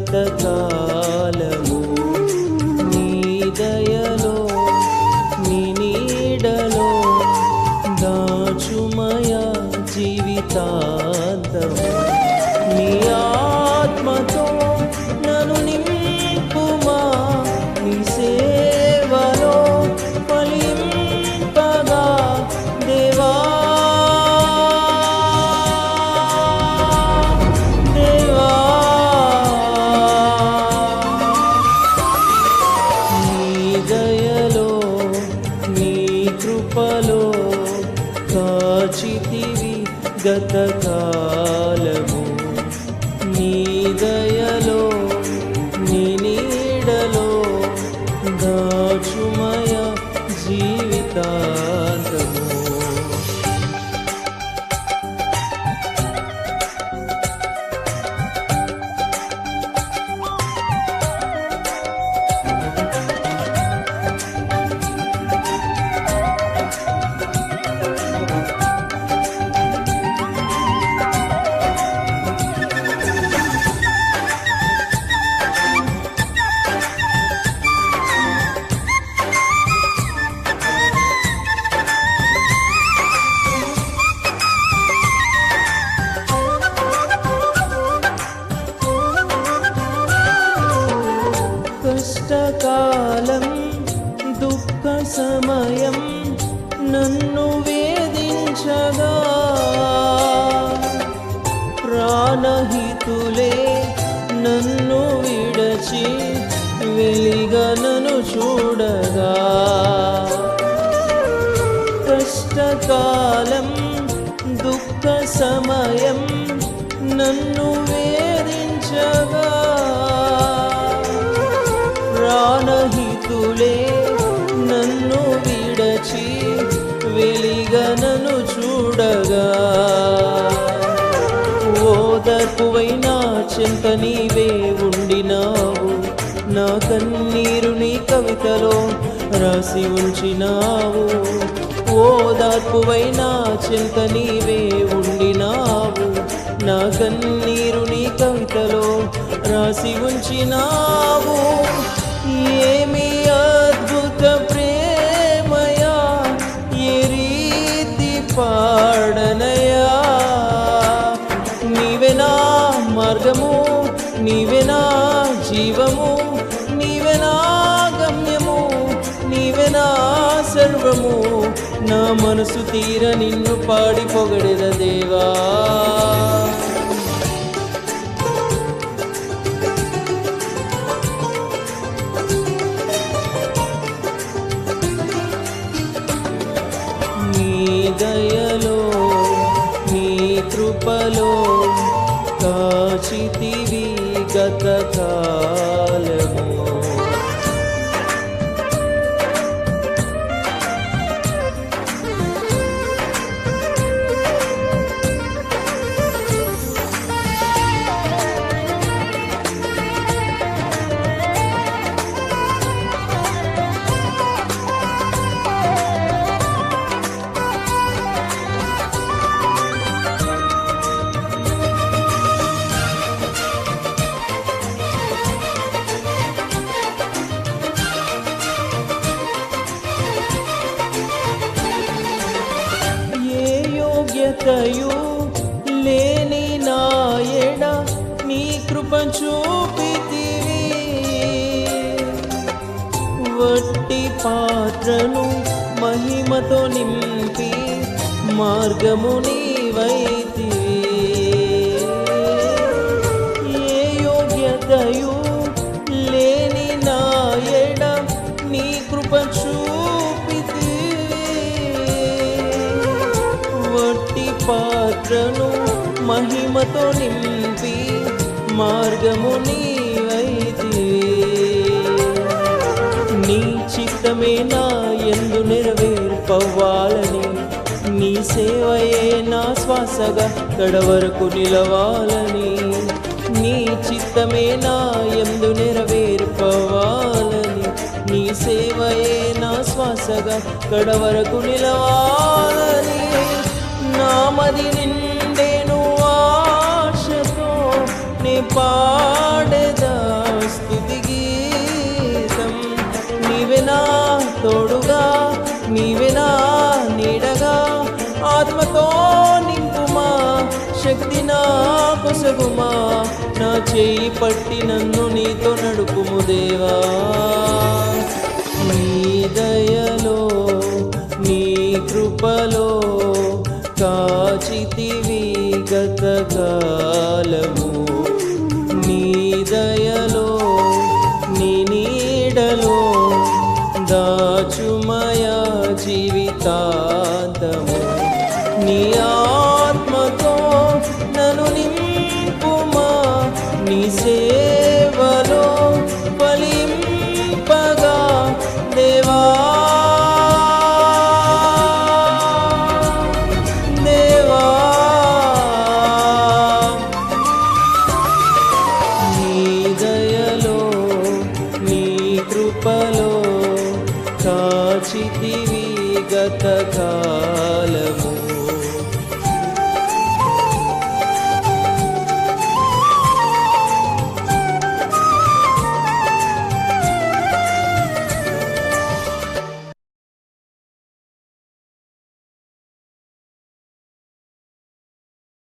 గతకాలము నీ దయలో నీ నీడలో దాచుమయ జీవితాంతము నీ ఆత్మతో నన్ను నింపుమా నీ సేవలో ఫలింపగా దేవా దేవా నీ దయలో నీ కృపలో కాచితివి గతకాలము నీ దయలో నీ నీడలో దాచుమయ జీవితాంతము కష్టకాలం దుఃఖ సమయం నన్ను వేధించగా ప్రాణహితులే నన్ను విడచి వెలిగా నన్ను చూడగా కష్టకాలం దుఃఖ సమయం నన్ను వేధించగా ప్రాణహితులే నన్ను విడచి వెలిగా నన్ను చూడగా ఓదార్పువై నా చెంత నీవే ఉండినావు నా కన్నీరు నీ కవితలో రాసి ఉంచినావు ఓదార్పువై నా చెంత నీవే ఉండినావు నా కన్నీరు నీ కవితలో రాసి ఉంచినావు ఏమి అద్భుత ప్రేమయా ఏ రీతి పాడనయా నీవే నా మార్గము నీవే నా జీవము నీవే నా గమ్యము నీవే నా సర్వము నా మనసు తీర నిన్ను పాడి పొగడెద దేవా నీ దయలో నీ కృపలో కాచితివి గతకాలము యోగ్యతయు లేని నాయడ నీ కృప చూపితివి వట్టి పాత్రను మహిమతో నింపి మార్గము నీవైతివి ఏ యోగ్యతయు లేని నాయడ నీ కృప పాత్రను మహిమతో నింపి మార్గము నీవైతివి నీ చిత్తమే నా యందు నెరవేర్పవ్వాలని నీ సేవయే నా శ్వాసగా కడవరకు నిలవాలని నీ చిత్తమే నా యందు నెరవేర్పవ్వాలని నీ సేవయే నా శ్వాసగా కడవరకు నిలవాలని నామది నిండేను ఆశతో నే పాడెదా ఆత్మతో నింపుమా, శక్తి నా కొసగుమా, నా చేయి పట్టి నన్ను నీతో నడుపుము దేవా. నీ దయలో నీ కృపలో కాచితివి గతకాలము, నీ దయలో నీ నీడలో దాచుమయా జీవితాంతము. నీ